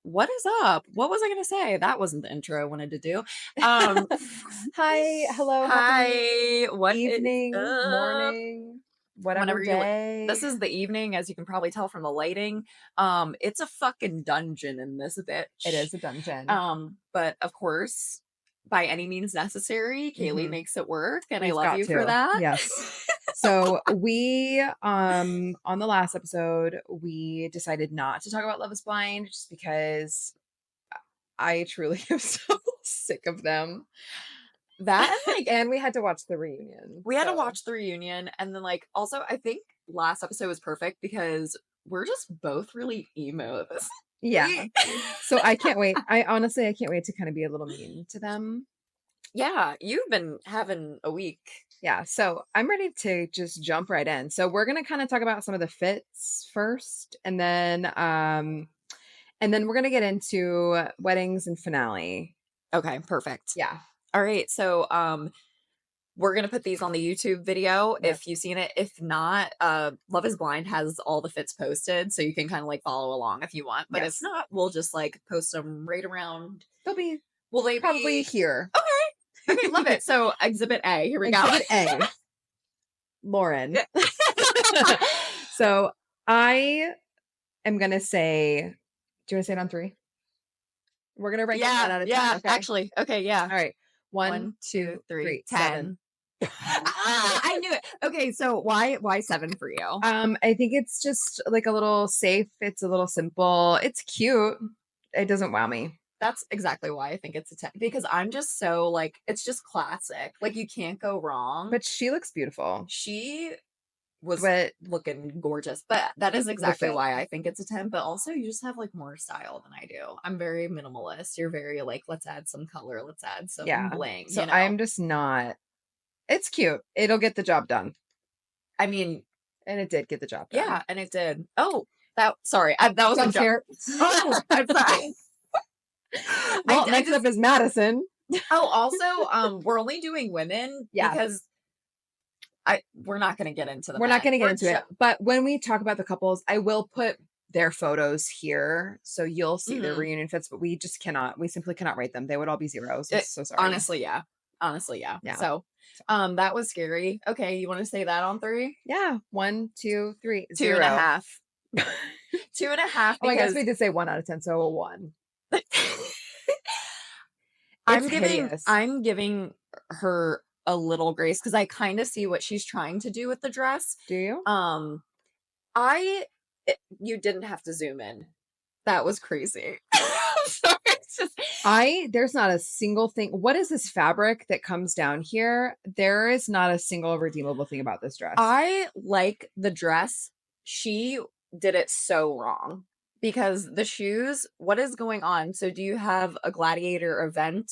What is up? What was I gonna say? That wasn't the intro I wanted to do. Hi, hello, happy Hi, what is evening, up? morning, whatever Whenever you day. this is the evening, as you can probably tell from the lighting. It's a fucking dungeon in this It bitch. is a dungeon. But of course, by any means necessary, Kaylee hmm makes it work, and I We've love got you for to. that. Yes. So we on the last episode, we decided not to talk about Love is Blind just because I truly am so sick of them. That and like And we had to watch the reunion. we had to So watch the reunion, and then like also I think last episode was perfect because we're just both really emo at this yeah. point. So I can't wait. I honestly I can't wait to kind of be a little mean to them. Yeah, you've been having a week. Yeah, so I'm ready to just jump right in. So we're gonna kind of talk about some of the fits first, and then we're gonna get into weddings and finale. Okay, perfect. Yeah. All right, so we're gonna put these on the YouTube video Yep. if you've seen it. If not, Love is Blind has all the fits posted, so you can kind of like follow along if you want. But if Yes. not, we'll just like post them right around. They'll be Will they probably be here. okay? Okay, love it. So Exhibit A, here we go. Exhibit A, Lauren. So I am gonna say, do you want to say it on three? We're gonna rank it 10 out of 10. Okay. Actually, okay, yeah. All right. One, 1, 2, two, 3, three, 10. 7. I knew it. Okay, so why 7 for you? I think it's just like a little safe. It's a little simple. It's cute. It doesn't wow me. That's exactly why I think it's a 10 because I'm just so like it's just classic. Like you can't go wrong. But she looks beautiful. She was But looking gorgeous, but that is the exactly fit. why I think it's a 10, but also you just have like more style than I do. I'm very minimalist. You're very like let's add some color, let's add some Yeah. bling, So you know. I'm just not. It's cute. It'll get the job done. I mean, And it did get the job done. yeah, and it did. Oh, that was a Jump jump. scare. Oh, I'm sorry. Well, next up is Madison. Oh, also, we're only doing women Yeah. because we're not going to get into the We're not going to get We're into it. But when we talk about the couples, I will put their photos here. So you'll see their Mhm. reunion fits, but we just cannot, we simply cannot rate them. They would all be zeros. I'm so sorry. Honestly, yeah. Honestly, yeah. Yeah. So, that was scary. Okay, you want to say that on 3? Yeah. 1, 2, 3, 2 and a 0. half. 2 and a half Oh, I guess because we did say 1 out of 10, so a 1. I'm hideous. giving her a little grace because I kind of see what she's trying to do with the dress. Do you? You didn't have to zoom in. That was crazy. Sorry, it's just There's not a single thing. What is this fabric that comes down here? There is not a single redeemable thing about this dress. I like the dress. She did it so wrong because the shoes, what is going on? So do you have a gladiator event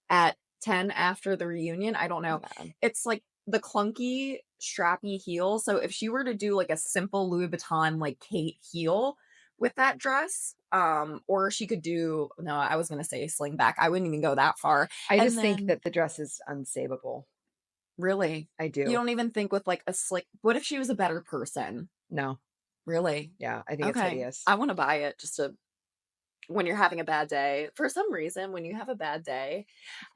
at 10 after the reunion? I don't know. Yeah. It's like the clunky strappy heel. So if she were to do like a simple Louis Vuitton like Kate heel with that dress, or she could do no, I was gonna say sling back. I wouldn't even go that far. I And just think then that the dress is unsavable. really, I you do. don't even think with like a slick. What if she was a better person? No. Really? Yeah, I think it's Okay. hideous. I want to buy it just to when you're having a bad day. For some reason, when you have a bad day,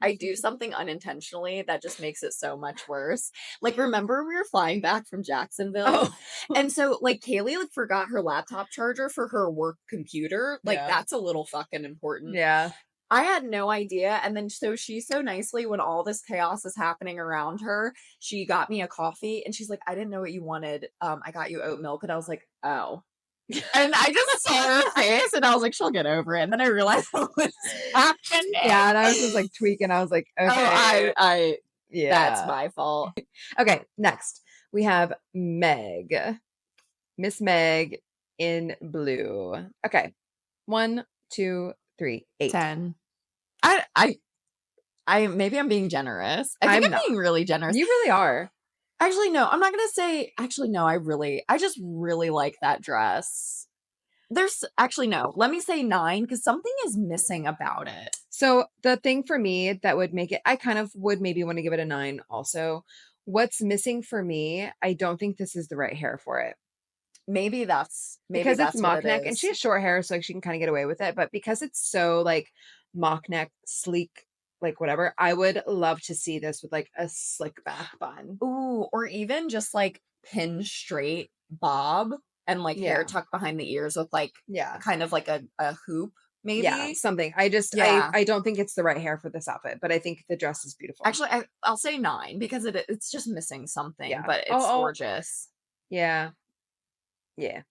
I do something unintentionally that just makes it so much worse. Like, remember we were flying back from Jacksonville? Oh. And so, like, Kaylee like forgot her laptop charger for her work computer. Like, Yeah. that's a little fucking important. Yeah. I had no idea. And then so she so nicely, when all this chaos is happening around her, she got me a coffee and she's like, I didn't know what you wanted. I got you oat milk. And I was like, oh. And I just saw her face and I was like, she'll get over it. And then I realized what was happening. Yeah, and I was just like tweaking. I was like, okay. I Yeah. that's my fault. Okay, next we have Meg. Miss Meg in blue. Okay. 1, 2, 3, 8. 10. I maybe I'm being generous. I think I'm I'm not. being really generous. You really are. Actually, no, I'm not gonna say actually no, I just really like that dress. There's actually no, let me say 9 because something is missing about it. So the thing for me that would make it, I kind of would maybe want to give it a 9 also. What's missing for me, I don't think this is the right hair for it. maybe because it's that's what mock it neck and she is. has short hair, so like she can kind of get away with it. But because it's so like mock neck, sleek, like whatever, I would love to see this with like a slick back bun. Ooh, or even just like pin straight bob and like hair Yeah. tucked behind the ears with like Yeah. kind of like a hoop, Yeah. maybe. Something. I just Yeah. I don't think it's the right hair for this outfit, but I think the dress is beautiful. Actually, I'll say 9 because it's just missing something, Yeah. but it's gorgeous. Yeah. Yeah.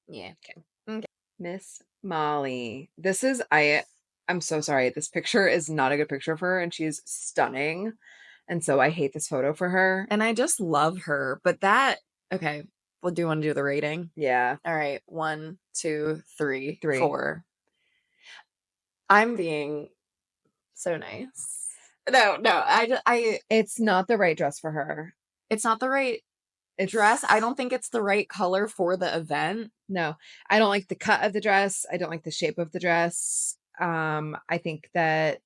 Yeah. Okay. Okay. Miss Molly. I'm so sorry. This picture is not a good picture of her and she's stunning. And so I hate this photo for her. And I just love her, but that okay. Well, do you want to do the rating? Yeah. All right, 1, 2, 3, 3. 4. I'm being so nice. No, It's not the right dress for her. it's not the right dress. I It's don't think it's the right color for the event. no. I don't like the cut of the dress. I don't like the shape of the dress. I think that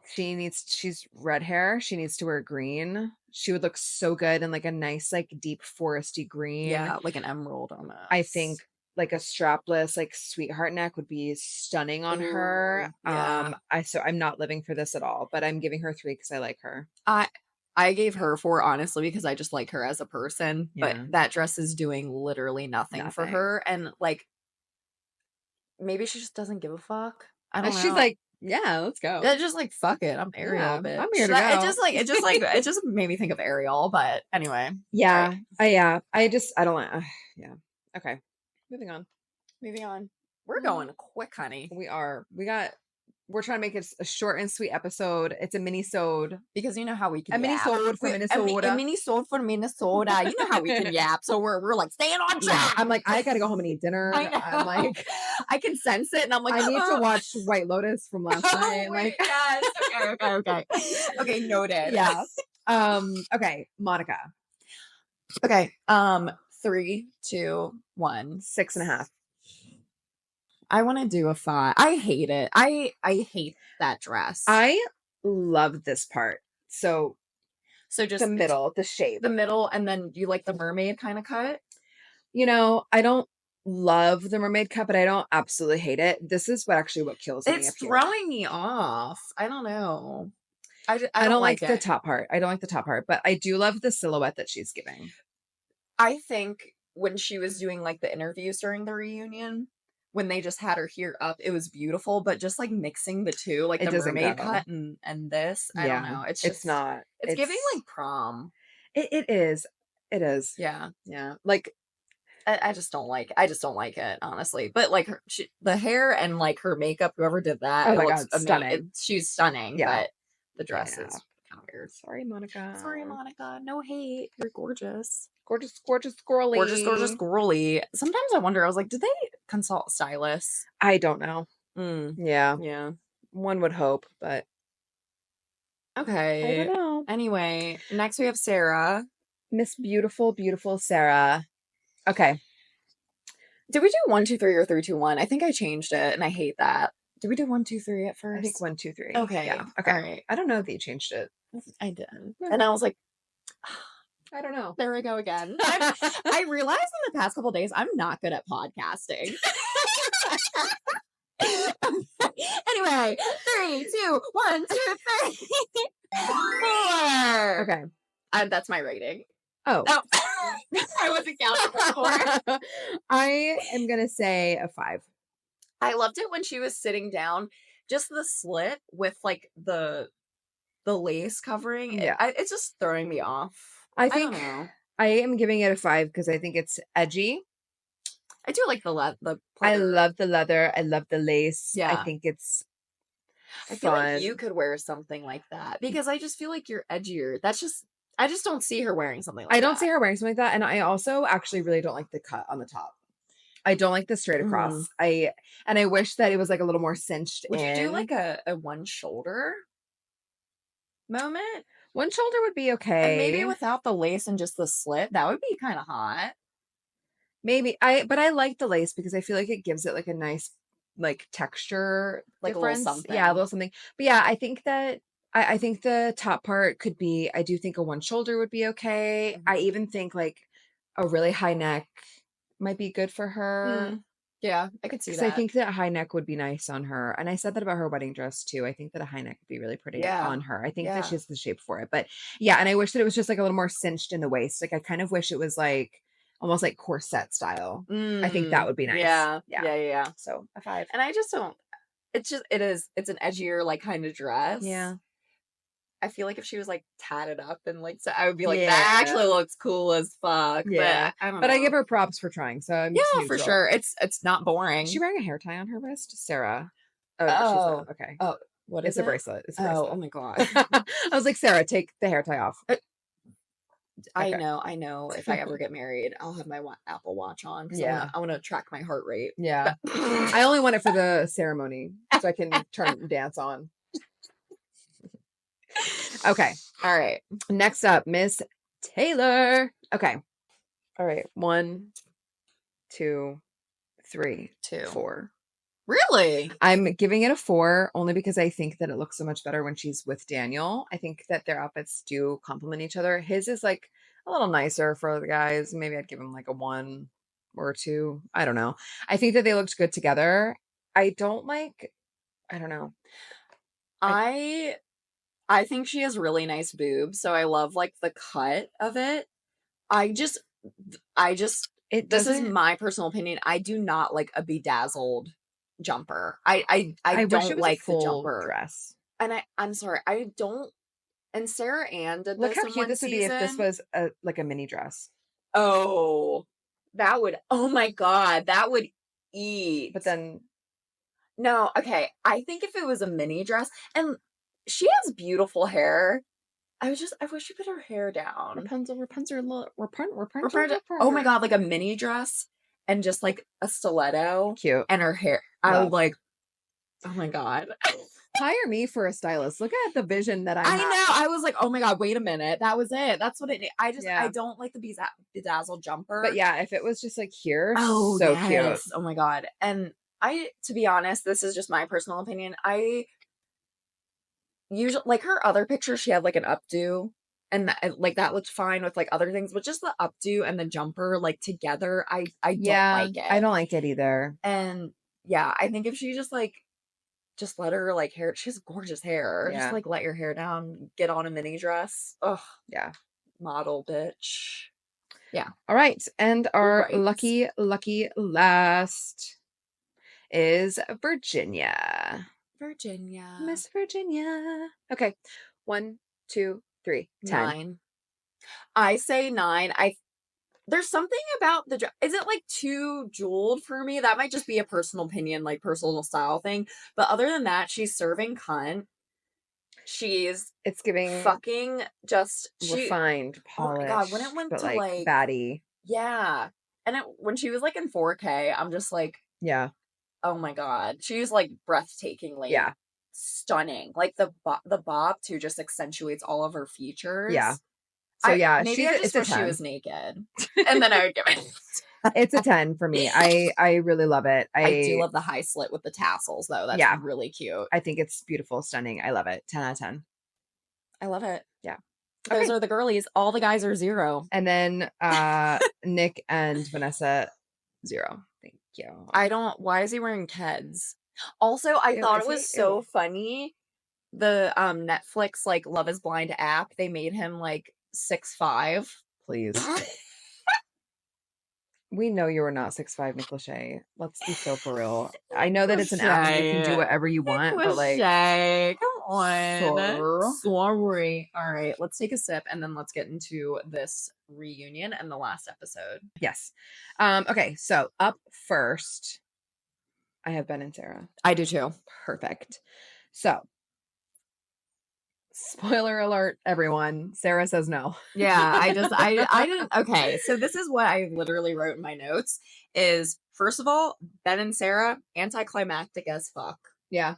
she's red hair. She needs to wear green. She would look so good in like a nice, like deep foresty green. Yeah, like an emerald I think almost. like a strapless, like sweetheart neck would be stunning on her. Ooh, yeah. I'm not living for this at all, but I'm giving her 3 because I like her. I I gave her 4 honestly because I just like her as a person, but Yeah. that dress is doing literally nothing for Nothing. her and like maybe she just doesn't give a fuck. I don't She's know. like, yeah, let's go. Yeah, just like fuck it. I'm Ariel, Yeah, I'm here bitch. to go. It just made me think of Ariel, but anyway. All right, Yeah. I don't like yeah. Okay. Moving on. moving on. We're Mm, going quick, honey, we are. We're trying to make it a short and sweet episode. It's a mini-sode. because you know how we A can yap. mini-sode for A Minnesota. mini sword for Minnesota. You know how we can yap. So we're like staying on Yeah. track. I'm like, I gotta go home and eat I dinner. I'm know. like, I can sense it, and I'm like, I need to watch White Lotus from last oh night. wait, Like, yes. Okay. Okay, noted. yeah. Okay, Monica, Okay. 3, 2, 1. 6.5. I want to do a 5. I hate it. I hate that dress. I love this part. So So the just middle, the shape. the middle, and then you like the mermaid kind of cut. I don't love the mermaid cut, but I don't absolutely hate it. This is what kills me It's up here. throwing me off. I don't know. I I don't don't like like the it. top part. I don't like the top part, but I do love the silhouette that she's giving. I think when she was doing like the interviews during the reunion, when they just had her here up, it was beautiful, but just like mixing the two, like It the doesn't mermaid go. cut and this, I don't Yeah. know. It's It's just not. it's giving like prom. It is. It is. Yeah. Yeah. Like, I just don't like it, honestly. But like the hair and like her makeup, whoever did that, oh it my looks God, amazing. stunning. She's stunning, Yeah. but the dress Yeah. is kind of weird. Sorry, Sorry, Monica. Monica. No hate. You're gorgeous. Gorgeous, gorgeous, Gorgeous, squirrely. girly. Sometimes I wonder, I was like, did they consult stylists? I don't know. Mm, Yeah. yeah. One would hope, but I don't Okay. know. Anyway, next we have Sarah. Miss Beautiful, beautiful Sarah. Okay. Did we do 1, 2, 3 or 3, 2, 1? I think I changed it and I hate that. Did we do 1, 2, 3 at I think first? 1, 2, 3. Okay. Yeah. Okay. All right. I don't know if you changed it. I did. Yeah. And I was like, I don't know. there we go again. I realized in the past couple days I'm not good at podcasting. Anyway, 3, 2, 1, 2, 3, 4. Okay. That's my rating. Oh. Oh, I wasn't counting before. I am gonna say a 5. I loved it when she was sitting down, just the slit with like the lace covering. Yeah. It's just throwing me off. I I don't think know. I am giving it a 5 because I think it's edgy. I do like the I pleather. love the leather. I love the lace. I Yeah. think it's I feel like fun. you could wear something like that because I just feel like you're edgier. I just don't see her wearing something like that. I don't see her wearing something like that. And I also actually really don't like the cut on the top. I don't like the straight across. I wish that it was like a little more cinched Would you do in. like a one shoulder moment? One shoulder would be And okay. maybe without the lace and just the slit, that would be kind of hot. Maybe but I like the lace because I feel like it gives it like a nice like texture Like a little difference. something. Yeah, a little something. But yeah, I think that I think the top part could be I do think a one shoulder would be okay. I even think like a really high neck might be good for her. Yeah, I could see Because I that. think that a high neck would be nice on her. And I said that about her wedding dress too. I think that a high neck would be really pretty Yeah. on her. I think that she Yeah. has the shape for it. But yeah, and I wish that it was just like a little more cinched in the waist. Like I kind of wish it was like almost like corset style. I think that would be nice. Yeah. Yeah. Yeah, yeah. So a 5. And I just don't it's an edgier, like, kind of dress. Yeah. I feel like if she was, like, tatted up and, like, so I would be like, "That Yeah. actually looks cool as fuck," but Yeah. I don't But I know. give her props for trying. So I'm Yeah, just for neutral. sure. It's not Is she boring. wearing a hair tie on her wrist? Sarah. Oh, no, she's not. Oh. Okay. Oh, what is It's a it? bracelet. It's a Oh, oh bracelet. my god. I was like, Sarah, take the hair tie off. Okay. I know if I ever get married, I'll have my Apple Watch on because Yeah. I wanna track my heart rate. Yeah. But I only want it for the ceremony so I can turn and dance on. Okay. all right. Next up, Miss Taylor. Okay. All right. 1, 2, 3, 2. 4. Really? I'm giving it a 4 only because I think that it looks so much better when she's with Daniel. I think that their outfits do complement each other. His is like a little nicer for the guys. Maybe I'd give him like a 1 or a 2. I don't know. I think that they looked good together. I don't like, I don't know. I I think she has really nice boobs, so I love like the cut of it. I just I just It this is doesn't, my personal opinion. I do not like a bedazzled jumper. I I wish it don't was a like the full jumper. dress. And I'm sorry, I don't and Sarah Ann did Look this how in cute one this would be if this season. was a like a mini dress. Oh, that would oh my god, that would eat. But then No, okay. I think if it was a mini dress and she has beautiful hair. I wish she put her hair down. Rapunzel. Oh my god, like a mini dress and just like a stiletto Cute. and her hair. I would Love. like, oh my god. Hire me for a stylist. Look at the vision that I I have. know. I was like, oh my god, wait a minute. That was it. That's what it. I Yeah. don't like the bedazzled jumper. But yeah, if it was just like here, Oh so cute. yes. Oh my god. And to be honest, this is just my personal opinion. I usually like her other picture. She had like an updo, and like that looked fine with like other things, but just the updo and the jumper like together, I don't Yeah, like I it. don't like it either. And yeah, I think if she just let her like hair, she has gorgeous hair. Just Yeah. like let your hair down, get on a mini dress. Oh, Yeah. model bitch. Yeah. All right. And our Right. lucky last is Virginia. Virginia. Miss Virginia. Okay. 1, 2, 3, 10. 9. I say 9. There's something about is it like too jeweled for me? That might just be a personal opinion, like personal style thing. But other than that, she's serving cunt. She's It's giving fucking just refined, oh my god, when it polished, went but to like like baddie. yeah. And when she was like in 4K, I'm just like, Yeah. oh my god. She's like breathtakingly Yeah. stunning. Like the bob too just accentuates all of her features. Yeah. So yeah, Maybe I just it's a wish she 10. was naked. And then I would give it. It's a 10 for me. I really love it. I do love the high slit with the tassels though. That's Yeah. really cute. I think it's beautiful, stunning. I love it. 10 out of 10. I love it. Yeah. Those Okay. are the girlies. All the guys are 0. And then Nick and Vanessa 0. Thank you. Why is he wearing Keds? Also, I thought it was so funny. The Netflix like Love is Blind app, they made him like 6'5". Please. We know you are not 6'5", Nick Lachey. Let's be so for real. I know that it's an app and you can do whatever you want, but like, come on. sure. Sorry. All right, let's take a sip and then let's get into this reunion and the last episode. Yes. Okay, so up first, I have Ben and Sarah. I do too. Perfect. So, spoiler alert, everyone. Sarah says no. Yeah, I didn't. Okay, so this is what I literally wrote in my notes is, first of all, Ben and Sarah, anticlimactic as fuck. Yeah.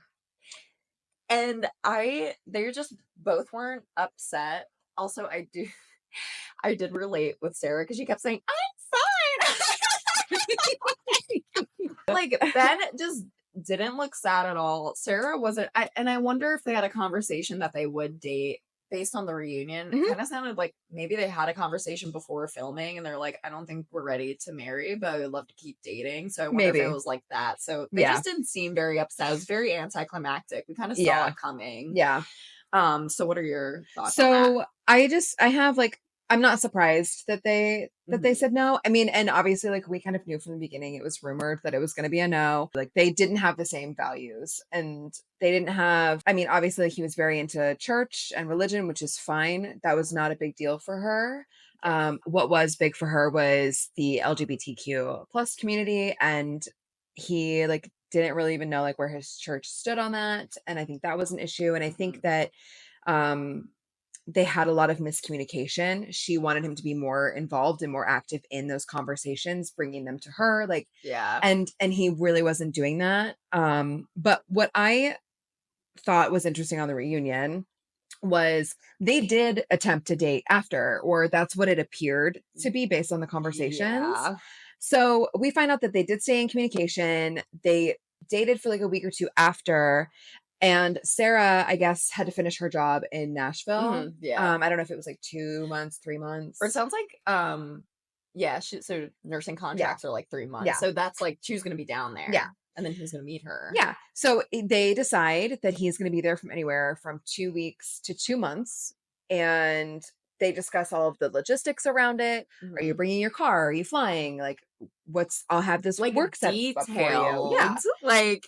And they just both weren't upset. Also, I did relate with Sarah because she kept saying, I'm fine. Like, Ben just didn't look sad at all. Sarah wasn't, and I wonder if they had a conversation that they would date based on the reunion, it Mhm. kind of sounded like maybe they had a conversation before filming and they're like, I don't think we're ready to marry, but I would love to keep dating. So I wonder if it Maybe. was like that. So they Yeah. just didn't seem very upset. It was very anticlimactic. We kind of saw Yeah. it coming. Yeah. So what are your thoughts on that? So I have like I'm not surprised that they Mhm. said no. I mean, and obviously like we kind of knew from the beginning it was rumored that it was going to be a no. Like they didn't have the same values and they didn't have I mean, obviously like, he was very into church and religion, which is fine. That was not a big deal for her. Yeah. What was big for her was the LGBTQ plus community and he like didn't really even know like where his church stood on that and I think that was an issue and I think Mhm. that um they had a lot of miscommunication. She wanted him to be more involved and more active in those conversations, bringing them to her, like, Yeah. and he really wasn't doing that. But what I thought was interesting on the reunion was they did attempt to date after, or that's what it appeared to be based on the conversations. Yeah. So we find out that they did stay in communication. They dated for like a week or two after, and Sarah, I guess, had to finish her job in Nashville. Yeah. I don't know if it was like 2 months, three Or it months. sounds like, yeah, so nursing Yeah, contracts are like 3 months. yeah, So that's like she was gonna be down yeah, there and then he was gonna meet her. yeah. So they decide that he's going to be there from anywhere from 2 weeks to 2 months, and they discuss all of the logistics around it. Are you Mhm. bringing your car? Are you flying? Like, what's? I'll have this Like work set up for you. Yeah, detailed, like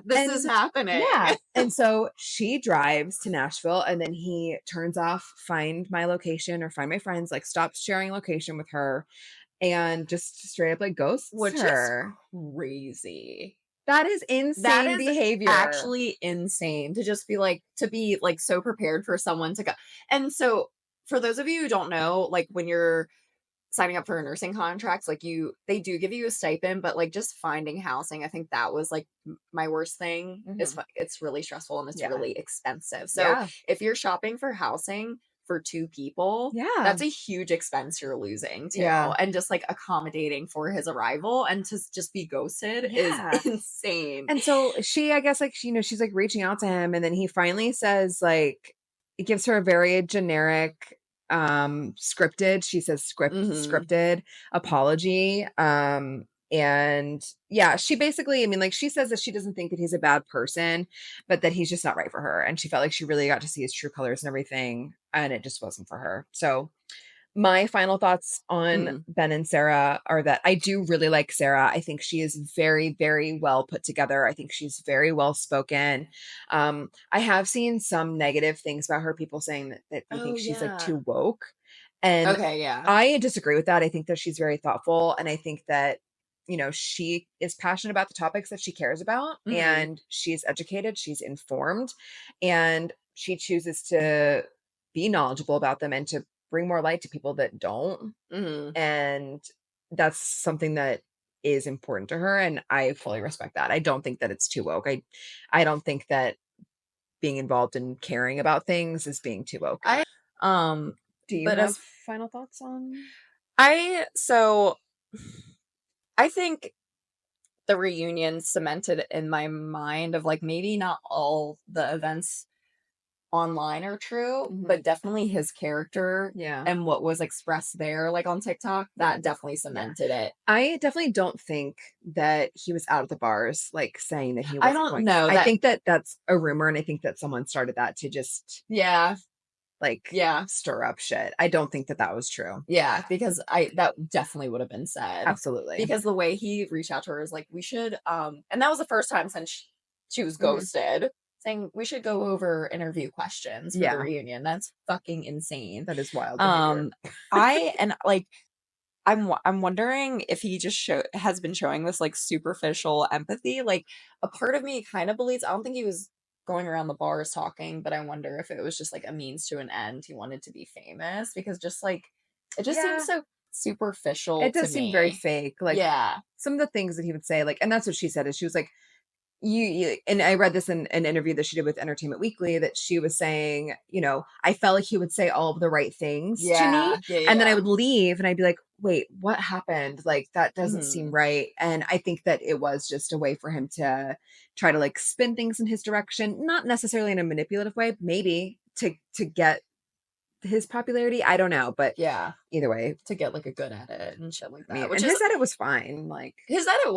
this is and happening. yeah, and so she drives to Nashville, and then he turns off Find My Location or Find My Friends, like stops sharing location with her, and just straight up like ghosts Which is her. crazy. That is That insane is behavior. actually insane to just be like to be like so prepared for someone to go. And so for those of you who don't know, like when you're signing up for a nursing contracts, like they do give you a stipend, but like just finding housing, I think that was like my worst thing. Mhm. It's really stressful and it's Yeah. really expensive. So Yeah. if you're shopping for housing for two people, Yeah. that's a huge expense you're losing too. Yeah. And just like accommodating for his arrival and to just be ghosted is Yeah. insane. And so she, I guess, like, she, she's like reaching out to him, and then he finally says, like, it gives her a very generic, scripted, she says Hmm. scripted apology. And yeah, she basically, I mean, like, she says that she doesn't think that he's a bad person, but that he's just not right for her. And she felt like she really got to see his true colors and everything, and it just wasn't for her. So my final thoughts on Hmm. Ben and Sarah are that I do really like Sarah. I think she is very, very well put together. I think she's very well spoken. I have seen some negative things about her, people saying that they Oh think she's like yeah. too woke. And Okay, yeah. I disagree with that. I think that she's very thoughtful. And I think that, she is passionate about the topics that she cares about. Hmm. And she's educated, she's informed, and she chooses to be knowledgeable about them and to bring more light to people that don't. Hmm. And that's something that is important to her. And I fully respect that. I don't think that it's too woke. I don't think that being involved in caring about things is being too woke. I Do you but have as final thoughts on? I so I think the reunion cemented in my mind of like maybe not all the events online are true, Mhm. but definitely his character Yeah. and what was expressed there, like on TikTok, that definitely Yeah. cemented it. I definitely don't think that he was out of the bars, like saying that he I wasn't don't going. know I that. think that that's a rumor, and I think that someone started that to just Yeah, like yeah, stir up shit. I don't think that that was true. yeah, because that definitely would have been said Absolutely. because the way he reached out to her is like we should, and that was the first time since she was Mhm. ghosted, saying we should go over interview questions for the Yeah, reunion. That's fucking insane. that is wild behavior. Um, I and like I'm wondering if he just has been showing this like superficial empathy. Like a part of me kind of believes I don't think he was going around the bars talking, but I wonder if it was just like a means to an end. He wanted to be famous because just like it just seems Yeah, so superficial it to does seem very me. fake. Like Yeah. some of the things that he would say, like, and that's what she said is she was like, you and I read this in an interview that she did with Entertainment Weekly that she was saying, I felt like he would say all of the right things to me, Yeah. Yeah. and then I Yeah. would leave and I'd be like, wait, what happened? Like that doesn't seem Hmm. right. And I think that it was just a way for him to try to like spin things in his direction, not necessarily in a manipulative way, maybe to get his popularity. I don't know, but Yeah. either way, To get like a good edit and shit like I that. mean, Which and is his edit was fine. Like, his edit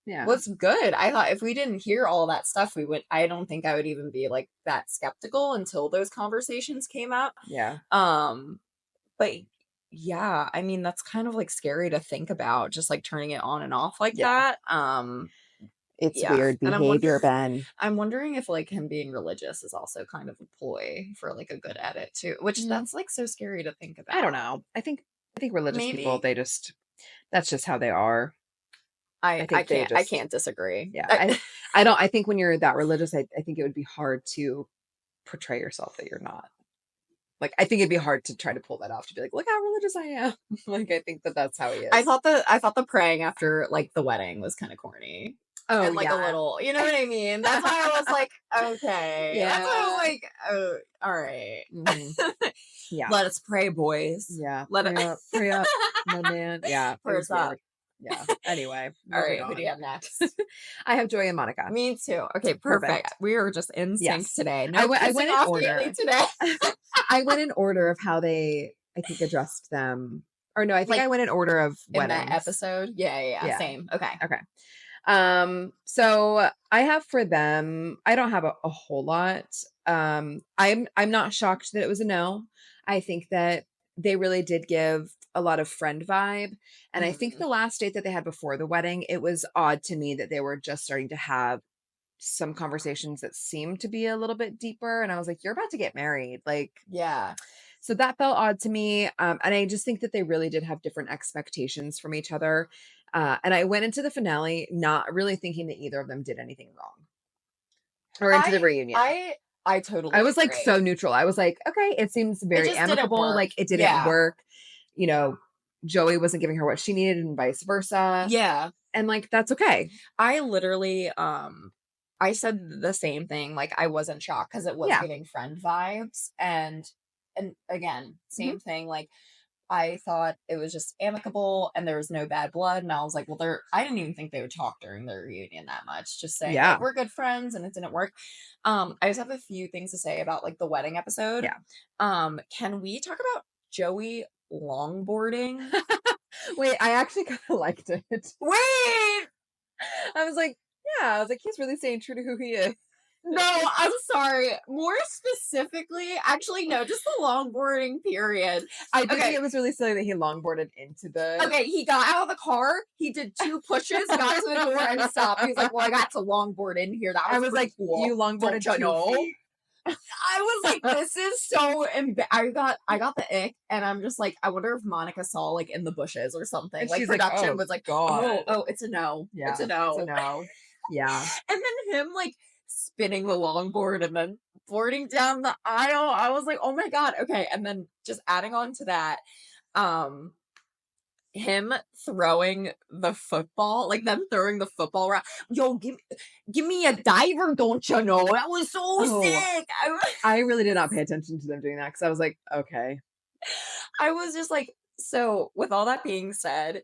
yeah, was good. I thought if we didn't hear all that stuff, we would I don't think I would even be like that skeptical until those conversations came up. yeah, Um, but yeah, I mean that's kind of like scary to think about, just like turning it on and off like yeah. that. It's Yeah. weird And behavior, Ben. I'm wondering if like him being religious is also kind of a ploy for like a good edit too, which Mm, that's like so scary to think I don't about. know. I think religious people, Maybe that's just how they are. I think they I just, can't disagree. yeah. I think when you're that religious, I think it would be hard to portray yourself that you're not. Like, I think it'd be hard to try to pull that off to be like, look how religious I am. Like, I think that that's how he is. I thought the praying after like the wedding was kind of corny. Oh And like a yeah, little, you know what I mean? That's why I was like, okay. That's why I was yeah, like, oh, all right. hmm, yeah, Let us pray, boys. yeah. Let it Pray up, my man. Yeah, it was prayers up. weird. Yeah. Anyway, All moving right, who do you on. have next? I have Joy and Monica. Me too. Okay, perfect. Perfect. We are just in sync Yes, today. No I pissing went in off Haley order. today. I went in order of how they, I think, addressed them. Or no, I think Like I went in order of in that weddings. episode. Yeah, yeah, yeah. Yeah. Same. Okay. Okay. So I have for them, I don't have a whole lot. I'm not shocked that it was a no. I think that they really did give a lot of friend vibe. And I think Mhm. the last date that they had before the wedding, it was odd to me that they were just starting to have some conversations that seemed to be a little bit deeper. And I was like, you're about to get married. Like, Yeah. so that felt odd to me. And I just think that they really did have different expectations from each other. And I went into the finale not really thinking that either of them did anything wrong, or into the I reunion. I I I totally was like agree. so neutral. I was like, okay, it seems It very just didn't amicable. work. Like it didn't Yeah. work. You know, Joey wasn't giving her what she needed and vice versa. Yeah. And like, that's okay. I literally I said the same thing. Like I wasn't shocked because it was Yeah. giving friend vibes and again, Mhm. same thing. Like I thought it was just amicable and there was no bad blood. And I was like, well, I didn't even think they would talk during the reunion that much, just saying like Yeah. we're good friends and it didn't work. I just have a few things to say about like the wedding episode. Yeah. Can we talk about Joey longboarding? Wait, I actually kind of liked it. Wait, I was like, yeah, I was like, he's really staying true to who he is. no, I'm sorry. More specifically, actually, no, just the longboarding period. I did Okay. think it was really silly that he longboarded into the. Okay, he got out of the car. He did 2 pushes, got to the door, and stopped. He was like, "Well, I got to longboard in here. That was I was pretty like, cool. you longboarded Don't you 2 know?" feet. I was like, "This is so." I got the ick, and I'm just like, I wonder if Monica saw like in the bushes or something. And Like she's like, production oh was like, god, "Oh, it's a no. yeah, It's a no." so no, yeah, And then him like spinning the longboard and then boarding down the aisle. I was like, "Oh my god, okay." And then just adding on to that, um him throwing the football, like them throwing the football around. Yo, give me a diver, don't you know? That was so oh, sick. I really did not pay attention to them doing that because I was like, okay, I was just like, so with all that being said,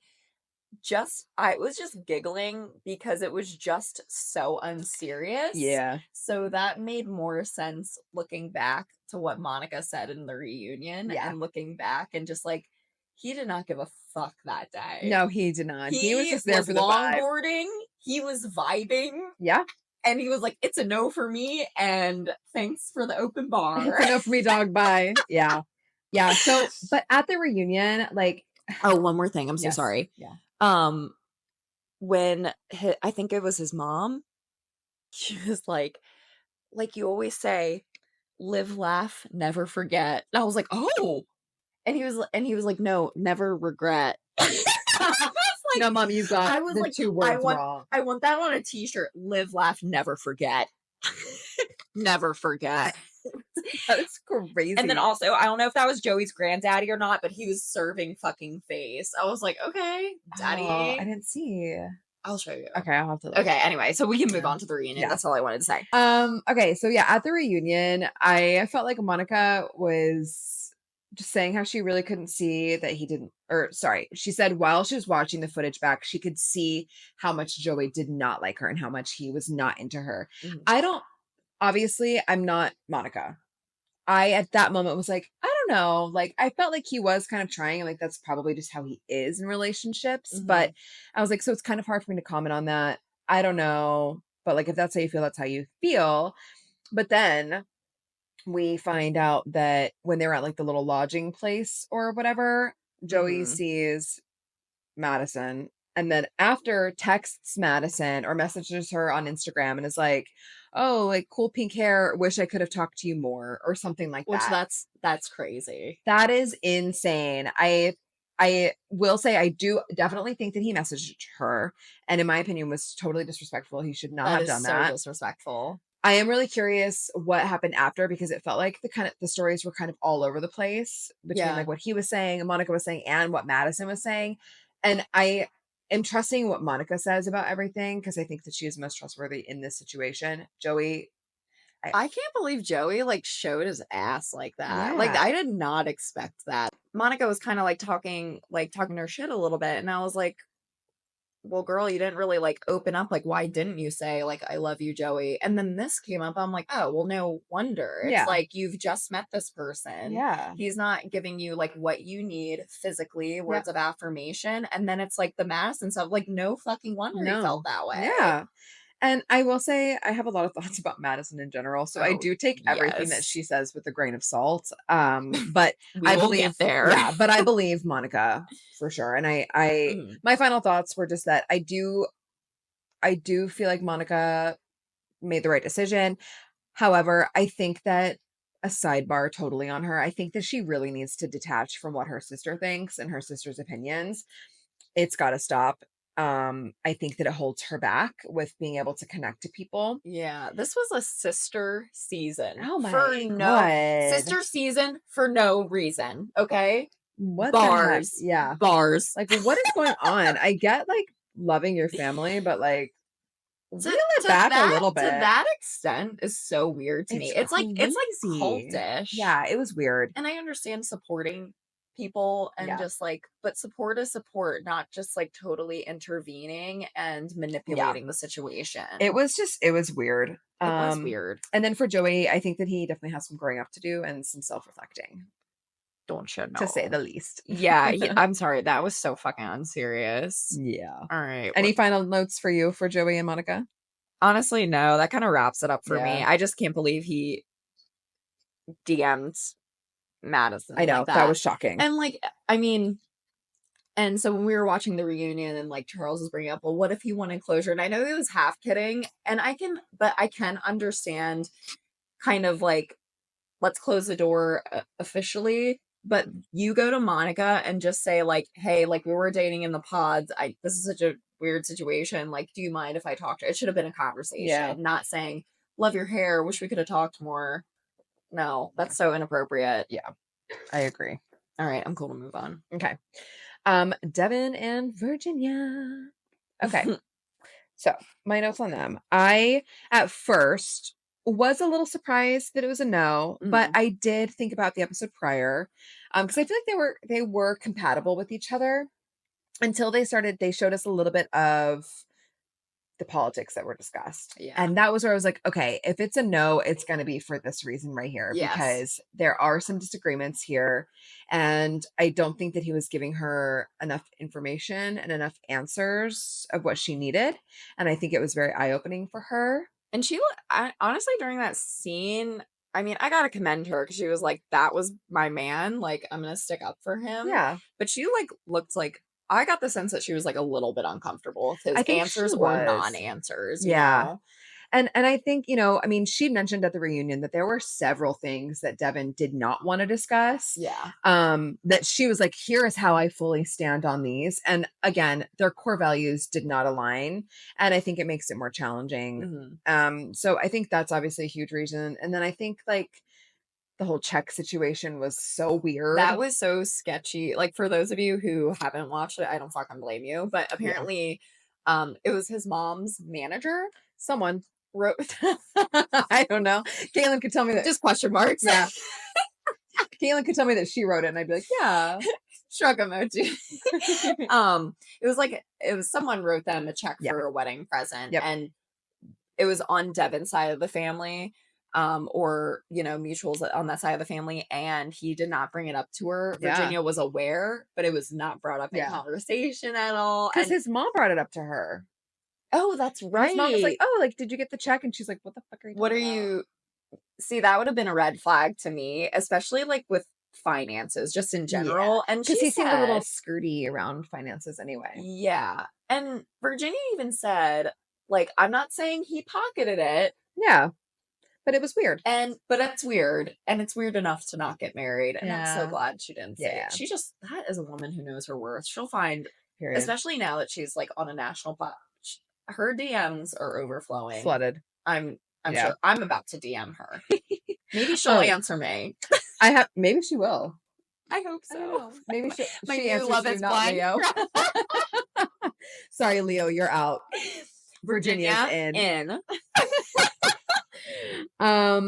I was just giggling because it was just so unserious. yeah, So that made more sense looking back to what Monica said in the reunion yeah. and looking back and just like he did not give a fuck that day. No, he did not. He was He just there was for the vibe. longboarding, he was vibing, Yeah, and he was like, "It's a no for me, and thanks for the open bar." it's enough for me, dog. Bye. Yeah, yeah. So, but at the reunion, like, Oh, one more thing. I'm so yes, sorry. yeah, Um, when I think it was his mom, she was like you always say, live, laugh, never forget. And I was like, oh, and he was like, no, never regret. I was no, like, mom, you got I was the like, 2 words wrong. I want that on a t-shirt. Live, laugh, never forget. Never forget. That's crazy. And then also, I don't know if that was Joey's granddaddy or not, but he was serving fucking face. I was like, okay, daddy. Oh, I didn't see. I'll show you. Okay, I'll have to look. Okay, anyway, so we can move Yeah. on to the reunion. Yeah. That's all I wanted to say. Okay, so yeah, at the reunion, I felt like Monica was just saying how she really couldn't see that he didn't, or sorry, she said while she was watching the footage back, she could see how much Joey did not like her and how much he was not into her. Mhm. Obviously, I'm not Monica. I, at that moment, was like, I don't know. Like, I felt like he was kind of trying, and like that's probably just how he is in relationships. But Mhm. I was like, so it's kind of hard for me to comment on that. I don't know. But like, if that's how you feel, that's how you feel. But then we find out that when they're at like the little lodging place or whatever, Joey Mhm. sees Madison, and then after texts Madison or messages her on Instagram and is like, "Oh, like cool pink hair, wish I could have talked to you more," or something like Which that. that's crazy. That is insane. I will say I do definitely think that he messaged her, and in my opinion was totally disrespectful. He should not That have is done so that. disrespectful. I am really curious what happened after, because it felt like the stories were kind of all over the place between like Yeah. what he was saying, Monica was saying, and what Madison was saying. And I am trusting what Monica says about everything because I think that she is most trustworthy in this situation. Joey, I I can't believe Joey, like, showed his ass like that. Like, yeah, I did not expect that. Monica was kinda, talking her shit a little bit, and I was like, "Well, girl, you didn't really, like, open up, like, why didn't you say, like, 'I love you, Joey?'" And then this came up, I'm like, "Oh, well, no wonder." It's yeah, like, you've just met this person. yeah, He's not giving you, like, what you need physically, yeah, words of affirmation, and then it's, like, the Madison stuff, like, no fucking wonder he felt no, that way. yeah. And I will say I have a lot of thoughts about Madison in general, so I Oh, do take everything that yes. she says with a grain of salt. But We I will get believe, there. yeah, but I believe Monica for sure. And Mhm. my final thoughts were just that I do feel like Monica made the right decision. However, I think that a sidebar totally on her. I think that she really needs to detach from what her sister thinks and her sister's opinions. It's got to stop. I think that it holds her back with being able to connect to people. Yeah, this was a sister season Oh for my no god. sister season for no reason, okay? What the heck? Bars, Yeah. bars. Like, what is going on? I get like loving your family, but like reel it back a little To bit. that extent is so weird to me. It's It's like crazy. cultish. Yeah, it was weird. And I understand supporting people and Yeah. just like but support is support, not just like totally intervening and Yeah. manipulating the situation. It was weird. It was weird. And then for Joey, I think that he definitely has some growing up to do and some self-reflecting, Don't you to say know? the least. Yeah, I'm sorry, that was so fucking unserious. Yeah. Alright, Any what final notes for you for Joey and Monica? honestly, no, that kinda wraps it up for me. Yeah. I just can't believe he DM'd I Madison like know. That that. was shocking. And, like, I mean and so when we were watching the reunion and, like, Charles was bringing up, "Well, what if he wanted closure?" And I know he was half kidding, and I can understand kind of, like, let's close the door officially, but you go to Monica and just say like, "Hey, like we were dating in the pods. I this is such a weird situation. Like, do you mind if I talk to?" It should have been a Yeah. conversation, not saying, "Love your hair. Wish we could have talked more." No, Yeah. that's so inappropriate. Yeah. I agree. All right, I'm cool to move on. Okay. Devin and Virginia. Okay. So, my notes on them. I, at first, was a little surprised that it was a no, but Mm, I did think about the episode prior, because I feel like they were compatible with each other until they showed us a little bit of the politics that were discussed. yeah. And that was where I was like, okay, if it's a no, it's going to be for this reason right here, Yes. because there are some disagreements here. And I don't think that he was giving her enough information and enough answers of what she needed. And I think it was very eye opening for her. And honestly, during that scene, I mean, I gotta commend her because she was like, "That was my man. Like, I'm gonna stick up for him." Yeah, But she like looked like I got the sense that she was like a little bit uncomfortable with his I think she answers or was. non-answers. You Yeah. know? And I think, you know, I mean, she mentioned at the reunion that there were several things that Devin did not want to discuss. Yeah. That she was like, here is how I fully stand on these. And again, their core values did not align. And I think it makes it more challenging. Mhm. So I think that's obviously a huge reason. And then I think like the whole check situation was so weird. That was so sketchy. Like for those of you who haven't watched it, I don't fucking blame you. But Yeah. apparently, it was his mom's manager Someone, wrote I don't know. Caitlin could tell me that. just question marks. Yeah. Caitlin could tell me that she wrote it and I'd be like, yeah. Shrug emoji. It was like it was someone wrote them a check Yeah. for a wedding present, Yep. and it was on Devin's side of the family. or, mutuals on that side of the family, and he did not bring it up to her. Yeah. Virginia was aware, but it was not brought up in Yeah. conversation at all. Because And his mom brought it up to her. oh, that's His mom was like, right. "Oh, like, did you get the check?" And she's like, "What the fuck are you What are talking about?" you See, that would have been a red flag to me, especially like with finances, just in Yeah, general. And because she he seemed a little said, skirty around finances anyway. yeah. And Virginia even said, like, I'm not saying he pocketed it, Yeah, but it was weird. but it's weird. And it's weird enough to not get married. And I'm so Yeah. glad she didn't say it. Yeah. That is a woman who knows her worth. She'll find, Period. especially now that she's like on a national her DMs are overflowing. Flooded. I'm Yeah. sure I'm about to DM her. Maybe she'll Oh, answer me. maybe she will. I hope I don't so. know. Maybe My she new answers Love you, is not Blind. Leo. Sorry, Leo, you're out. Virginia's Virginia in. in.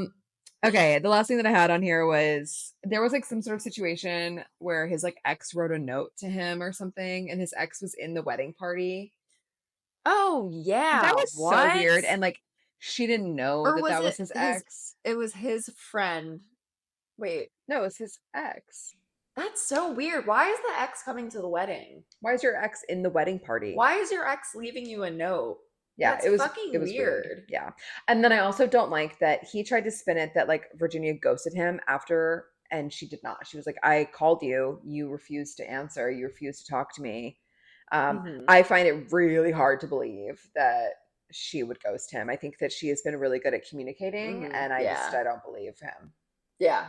Okay, the last thing that I had on here was there was like some sort of situation where his like ex wrote a note to him or something, and his ex was in the wedding party. Oh yeah. That was so What? weird, and like she didn't know Or that was that was it his his ex. it was his friend. Wait, No, it was his ex. that's so weird. Why is the ex coming to the wedding? Why is your ex in the wedding party? Why is your ex leaving you a note? Yeah, That's it fucking was weird. weird. Yeah. And then I also don't like that he tried to spin it that like Virginia ghosted him after and she did not. She was like, I called you, you refused to answer, you refused to talk to me. Hmm. I find it really hard to believe that she would ghost him. I think that she has been really good at communicating Hmm. and Yeah. I don't believe him. Yeah.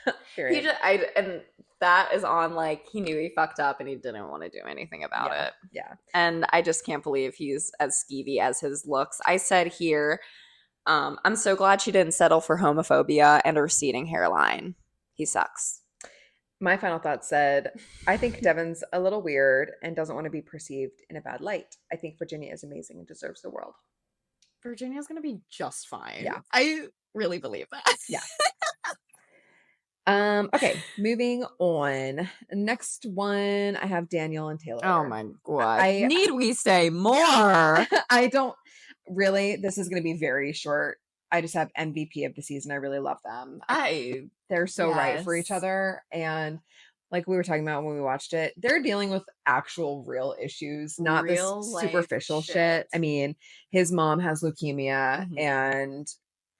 He Period. just I and that is on like he knew he fucked up and he didn't want to do anything about Yeah. it. Yeah. And I just can't believe he's as skeevy as his looks. I said here, I'm so glad she didn't settle for homophobia and a receding hairline. He sucks. My final thought said, I think Devin's a little weird and doesn't want to be perceived in a bad light. I think Virginia is amazing and deserves the world. Virginia's gonna be just fine. Yeah. I really believe that. Yeah. Okay, moving on. Next one, I have Daniel and Taylor. Oh my god. I Need we say more? I don't really, this is going to be very short. I just have MVP of the season. I really love them. They're so right for each Yes. other. And like we were talking about when we watched it, they're dealing with actual real issues, not this Real life superficial shit. shit. I mean, his mom has leukemia Mhm. and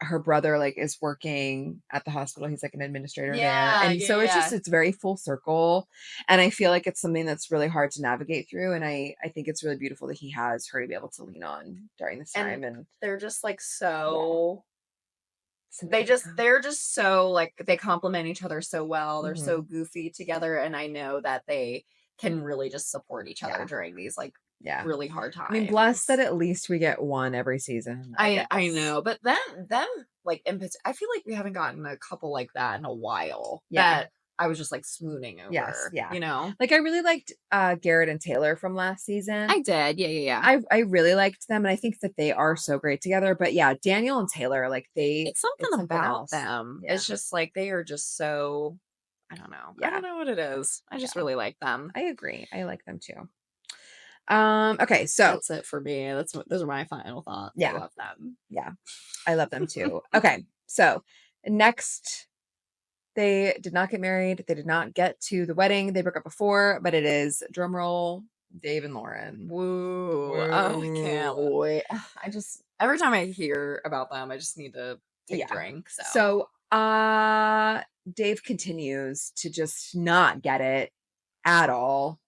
her brother like is working at the hospital. He's like an administrator there. Yeah, And so yeah. it's very full circle. And I feel like it's something that's really hard to navigate through. And I think it's really beautiful that he has her to be able to lean on during this time. And They're just like so sympathetic. they're just so like they complement each other so well. They're so Mhm. goofy together, and I know that they can really just support each other Yeah. during these like Yeah. really hard times. I mean, blessed that at least we get one every season, I I guess. know, but them like I feel like we haven't gotten a couple like that in a while. Yeah. That I was just like swooning over. Yes, yeah. You know? Like I really liked Garrett and Taylor from last season. I did. Yeah. I really liked them and I think that they are so great together. But yeah, Daniel and Taylor, like It's something about else. them. Yeah. It's just like they are just so I don't know. I Yeah. don't know what it is. I just really like them. I agree. I like them too. Okay, so That's it for me. Those are my final thoughts. Yeah. I love them. yeah, I love them too. Okay, so next, they did not get married. They did not get to the wedding. They broke up before, but it is drumroll, Dave and Lauren. Woo. Oh, I can't wait. I just every time I hear about them, I just need to take a drink. So Dave continues to just not get it at all.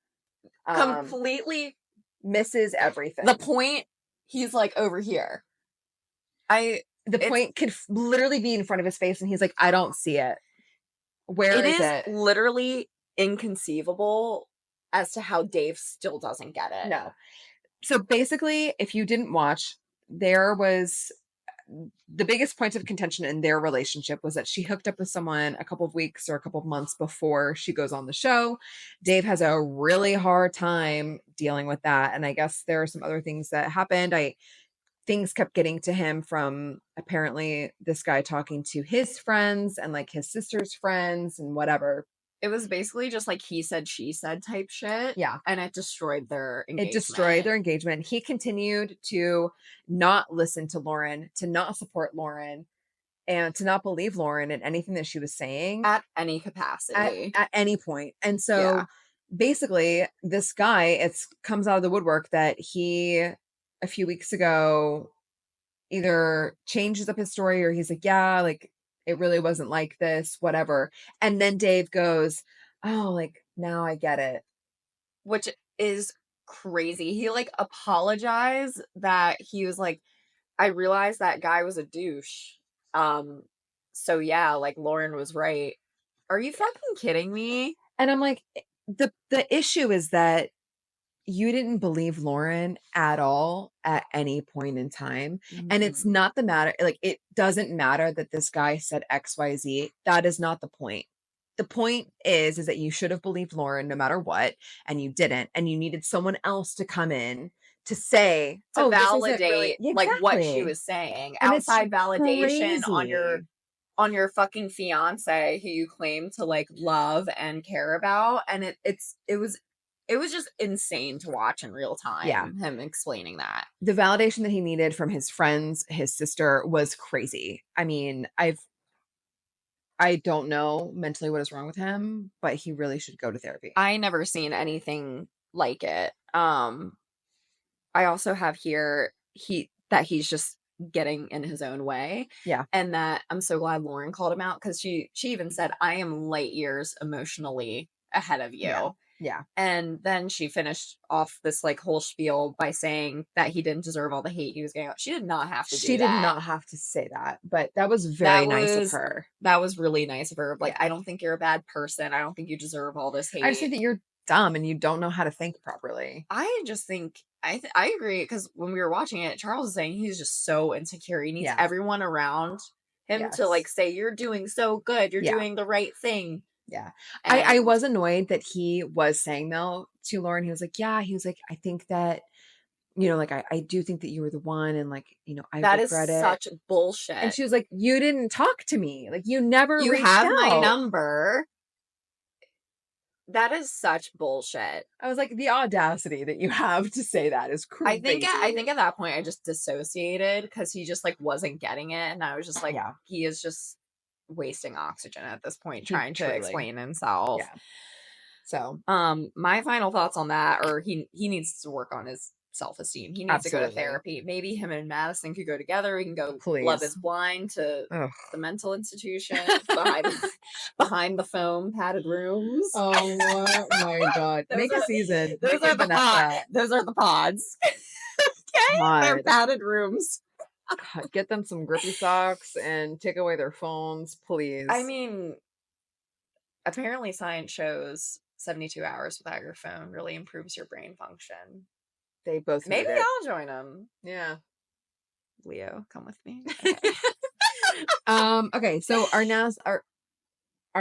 Completely Misses everything. the point he's like over here. The point could literally be in front of his face and he's like, I don't see it. Where is it? Literally inconceivable as to how Dave still doesn't get it. No. So basically, if you didn't watch, there was the biggest point of contention in their relationship was that she hooked up with someone a couple of weeks or a couple of months before she goes on the show. Dave has a really hard time dealing with that. And I guess there are some other things that happened. Things kept getting to him from apparently this guy talking to his friends and like his sister's friends and whatever. It was basically just like he said, she said type shit. Yeah. And it destroyed their engagement. It destroyed their engagement. He continued to not listen to Lauren, to not support Lauren. and to not believe Lauren in anything that she was saying At any capacity. at any point. And Yeah. so basically this guy, it's comes out of the woodwork that he a few weeks ago either changes up his story or he's like, yeah, like it really wasn't like this, whatever. And then Dave goes, oh, like now I get it. Which is crazy. He like apologized that he was like, I realized that guy was a douche. Um, so yeah, like Lauren was right. Are you fucking kidding me? And I'm like, the issue is that you didn't believe Lauren at all at any point in time. And it's Mm-mm. not the matter, like, it doesn't matter that this guy said XYZ. That is not the point. The point is that you should have believed Lauren no matter what, and you didn't. And you needed someone else to come in to say, To oh, this isn't really validate like what she exactly. was saying. And it's Outside validation crazy. on your fucking fiance who you claim to like love and care about. And it was just insane to watch in real Yeah. time, him explaining that. The validation that he needed from his friends, his sister was crazy. I mean, I don't know mentally what is wrong with him, but he really should go to therapy. I never seen anything like it. I also have here he's just getting in his own way, Yeah. and that I'm so glad Lauren called him out because she even said, I am light years emotionally ahead of Yeah. you. Yeah. And then she finished off this like whole spiel by saying that he didn't deserve all the hate he was getting. She did not have to She do did that. not have to say that, but that was very That nice of was her. that was really nice of her. Like, Yeah. I don't think you're a bad person. I don't think you deserve all this I just hate. think that you're dumb and you don't know how to think properly. I just think I agree because when we were watching it, Charles is saying he's just so insecure. He needs Yeah. everyone around him to like Yes. say, "You're doing so good. You're Yeah. doing the right thing." Yeah. I And was annoyed that he was saying though to Lauren, he was like, yeah, he was like, I think that, like I do think that you were the one and like, I that is regret it. such And bullshit. she was like, you didn't talk to me. Like you never You reached have my out. number. That is such bullshit. I was like, the audacity that you have to say that is I crazy. think at that point I just dissociated because he just like wasn't getting it, and I was just like, Yeah, he is just wasting oxygen at this point he trying to truly. explain himself. Yeah. So, My final thoughts on that are he needs to work on his self-esteem. He needs to go to absolutely. therapy. Maybe him and Madison could go together. We can go Love is Please. Blind to Ugh. the mental institution behind behind the foam padded rooms. Oh my God. Those Make a are season. those Make are a the Vanessa those are the pods. Okay, they're pod. padded rooms. God, get them some grippy socks and take away their phones, I please. mean, apparently science shows 72 hours without your phone really improves your brain function. They both Maybe need it. I'll join them. Yeah. Leo, come with me. Okay. Okay, so our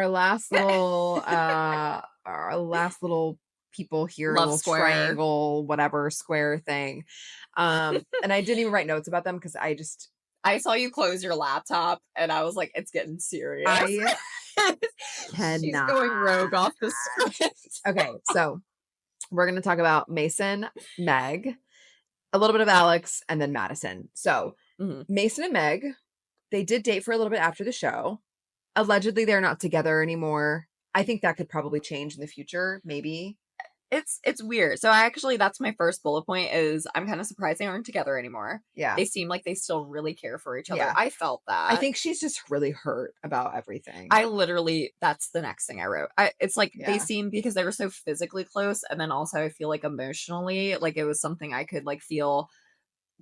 last little people here, Love little Square. triangle, whatever square thing. And I didn't even write notes about them because I saw you close your laptop and I was like, it's getting serious. I She's cannot. going rogue off the script. Okay, so we're gonna talk about Mason, Meg, a little bit of Alex, and then Madison. So Mhm. Mason and Meg, they did date for a little bit after the show. Allegedly, they're not together anymore. I think that could probably change in the future, maybe. It's weird. So I actually that's my first bullet point is I'm kind of surprised they aren't together anymore. Yeah. They seem like they still really care for each other. Yeah. I felt I that. think she's just really hurt about everything. I literally that's the next thing I wrote. It's like they Yeah. seem because they were so physically close and then also I feel like emotionally like it was something I could like feel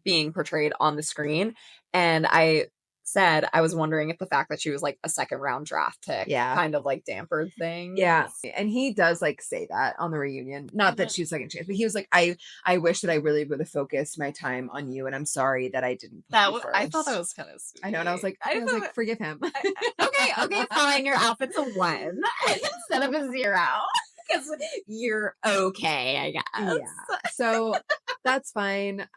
being portrayed on the screen. And I said I was wondering if the fact that she was like a second round draft pick Yeah. kind of like dampered things. Yeah. And he does like say that on the reunion. Not that she's second chance, but he was like, I wish that I really would have focused my time on you, and I'm sorry that I didn't put you I thought that first." was kind of sweet. I know, and I was like, forgive him. Okay, fine. Your outfit's a 1 instead of a 0 because you're okay, I guess. Yeah. So that's fine.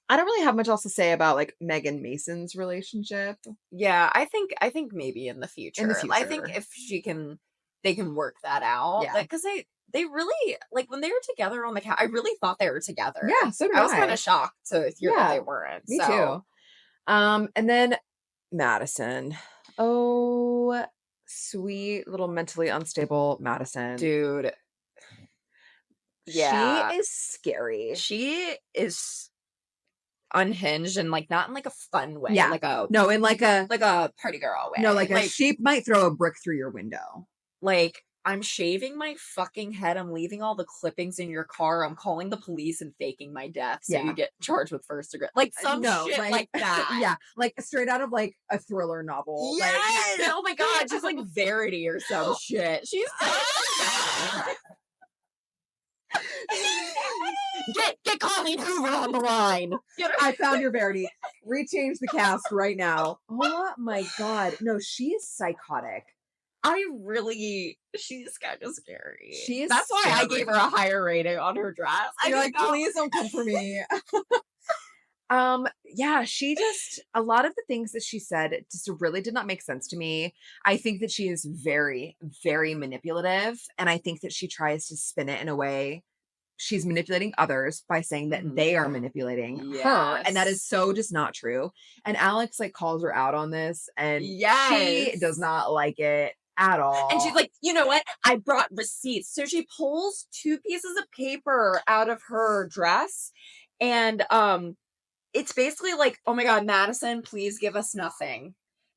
I don't really have much else to say about like Meg and Mason's relationship Yeah, I think maybe in the future. in the I think future. if they can work that out. Yeah. Like, cause they really like when they were together on the couch. I really thought they were together. Yeah, so did I was kind I. of shocked to hear that Yeah, they weren't. me So too. And then Madison. Oh, sweet little mentally unstable Madison. Dude, She yeah. is scary. She is unhinged and, like, not in, like, a fun way, Yeah. No, in like a party girl no, way. like a sheep might throw a brick through your window. Like, "I'm shaving my fucking head, I'm leaving all the clippings in your car, I'm calling the police and faking my death so you Yeah. get charged with first degree," like, some No, shit like like that. yeah, like straight out of like a thriller novel. Like Yes! Oh my god, just like Verity or some shit. She's get Colleen Hoover on the line. Get her. I found your Verity. Rechange the cast right now. Oh my god. No, she is psychotic. She's kind of scary. She is That's why I gave scary. her a higher rating on her dress. I You're didn't like, know. please don't come for me. Yeah, she just a lot of the things that she said just really did not make sense to me. I think that she is very, very manipulative, and I think that she tries to spin it in a way she's manipulating others by saying that Mhm. they are manipulating her, and that is Yes. so just not true. And Alex like calls her out on this, and she Yes. does not like it at And she's all. like, "You know what? I brought receipts." So she pulls 2 pieces of paper out of her dress, and, it's basically like, "Oh my god, Madison, please give us nothing."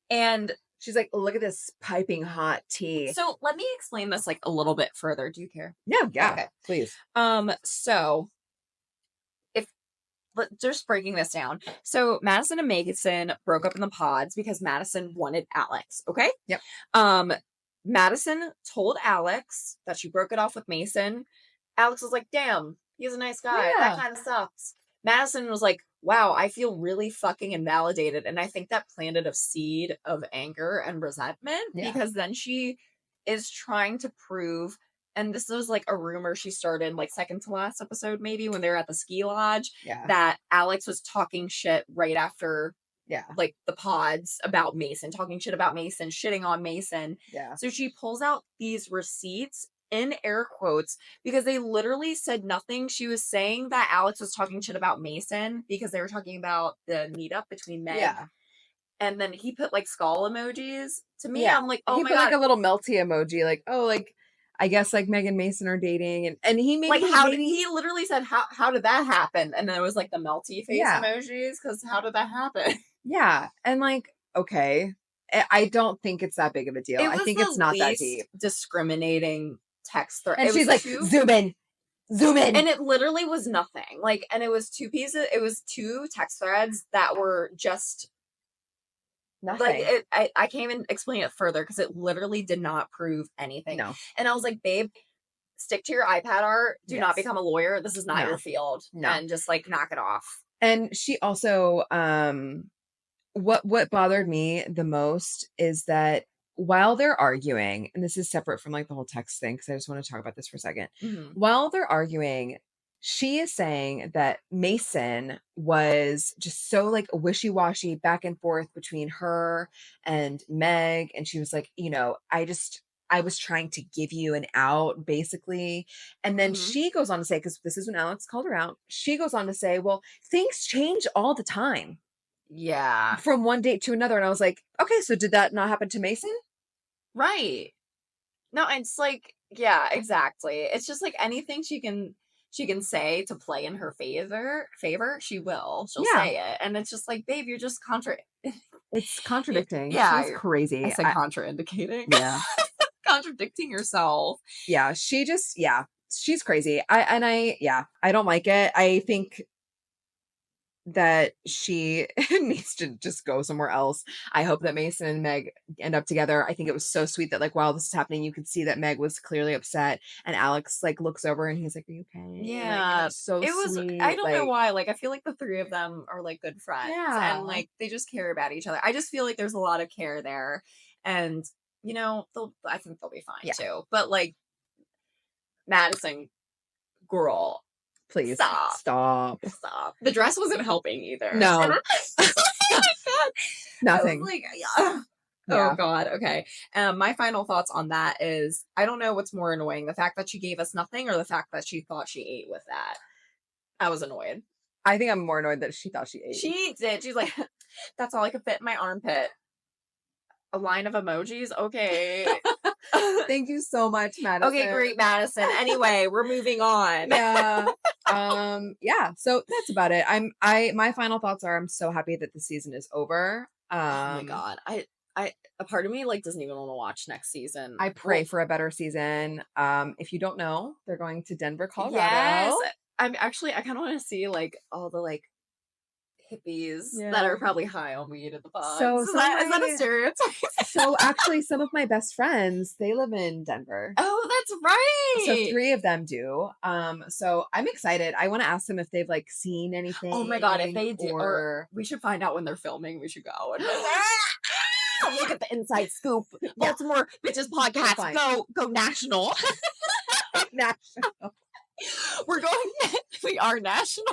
And She's like, look at this piping hot tea. so let me explain this, like, a little bit further. Do you care? Yeah, yeah, Okay. please. So if just breaking this down. So Madison and Mason broke up in the pods because Madison wanted Alex, okay? Yep. Um, Madison told Alex that she broke it off with Mason. Alex was like, damn, he's a nice guy. That Yeah. kind of sucks. Madison was like, wow, I feel really fucking invalidated. And I think that planted a seed of anger and resentment Yeah. because then she is trying to prove, and this was like a rumor she started like second to last episode, maybe when they were at the ski lodge, Yeah. that Alex was talking shit right after Yeah. like the pods about Mason, talking shit about Mason, shitting on Mason. Yeah. So she pulls out these receipts in air quotes because they literally said nothing. She was saying that Alex was talking shit about Mason because they were talking about the meetup between Meg, Yeah. and then he put like skull emojis. To me, Yeah. I'm like, oh He my put like god, a little melty emoji, like, oh, like I guess like Meg and Mason are dating, and he like maybe how did maybe he literally said how did that happen? And then it was like the melty face yeah. emojis because how did that happen? Yeah. And like, okay. I don't think it's that big of a deal. It I was think it's the not that least deep. discriminating text thread. And It she's was like, two, zoom in, zoom in. and it literally was nothing. Like, and it was two pieces. It was two text threads that were just like Nothing. it. I can't even explain it further because it literally did not prove anything. No. And I was like, babe, stick to your iPad art. Do not Yes. become a lawyer. This is not your No. field. No. And just like knock it off. And she also what bothered me the most is that while they're arguing, and this is separate from like the whole text thing, because I just want to talk about this for a second. Mhm. While they're arguing, she is saying that Mason was just so like wishy-washy back and forth between her and Meg. And she was like, I was trying to give you an out, basically. And then Mhm. she goes on to say, because this is when Alex called her out, she goes on to say, well, things change all the time Yeah. from one date to another. And I was like, okay, so did that not happen to Mason? Right. No, it's like, yeah, exactly. It's just like anything she can say to play in her favor, she will. She'll Yeah, say it. And it's just like, babe, you're just it's contradicting. yeah, She's crazy. I said contraindicating. Yeah, Contradicting yourself. yeah, yeah, she's crazy. I don't like it. I think that she needs to just go somewhere else. I hope that Mason and Meg end up together. I think it was so sweet that like while this is happening, you could see that Meg was clearly upset, and Alex like looks over and he's like, "Are you okay?" Like, and it Yeah. was so It was I sweet. don't know Like, why. Like I feel like the three of them are like good friends and yeah, like they just care about each other. I just feel like there's a lot of care there. And I think they'll be fine yeah. too. But like Madison, girl, Please stop. stop. Stop. The dress wasn't helping either. No, Oh my god. I was nothing. like, yeah. Oh Yeah. god, okay. My final thoughts on that is I don't know what's more annoying, the fact that she gave us nothing or the fact that she thought she ate with that. I was annoyed. I think I'm more annoyed that she thought she ate. She did. She's like, that's all I could fit in my armpit. A line of emojis? Okay. Thank you so much, Madison. Okay, great, Madison. Anyway, we're moving on. Yeah. Yeah, so that's about it. My final thoughts are I'm so happy that the season is over. Oh my god. A part of me like doesn't even want to watch next season. I pray for a better season. If you don't know, they're going to Denver, Yes. Colorado. I kind of want to see like all the like hippies that Yeah. are probably high on weed at the pods. So Is that a stereotype? So actually, some of my best friends, they live in Denver. Oh, that's right. So 3 of them do. So I'm excited. I want to ask them if they've like seen anything. Oh my god, if they do, or we should find out when they're filming. We should go and look at the inside scoop. Baltimore Bitches podcast. Fine. Go national. national. We're going. We are national.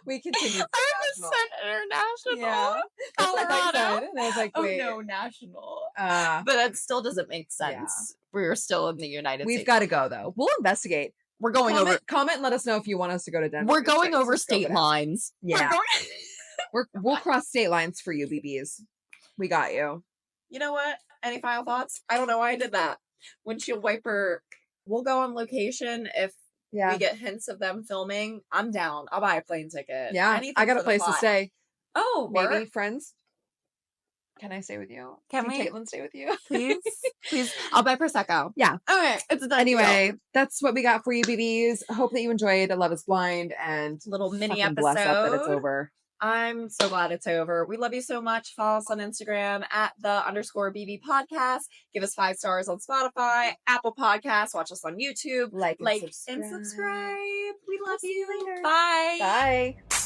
We continue. I almost said international. Yeah. That's what I Colorado. said. And I was like, wait. Oh no, national. But But that still doesn't make sense. Yeah. We're still in the United States. We've got to go though. We'll investigate. We're going over. Comment and let us know if you want us to go to Denver. We're going over state lines. Yeah. We'll cross state lines for you, BBs. We got you. You know what? Any final thoughts? I don't know why I did that. Windshield wiper. We'll go on location if we get hints of them filming. I'm down. I'll buy a plane ticket. Yeah. Anything I got for a the place to plot. stay. Oh, Maybe work? friends. Can I stay with you? Can we? Caitlin stay with you? Please? Please. I'll buy Prosecco. Yeah. Okay. It's a done Anyway, deal. that's what we got for you, BBs. Hope that you enjoyed Love is Blind and Little mini fucking bless up that it's episode. over. I'm so glad it's over. We love you so much. Follow us on Instagram at _BB podcast. Give us 5 stars on Spotify, Apple Podcasts. Watch us on YouTube. Like and subscribe. We love you. See you later. Bye. Bye.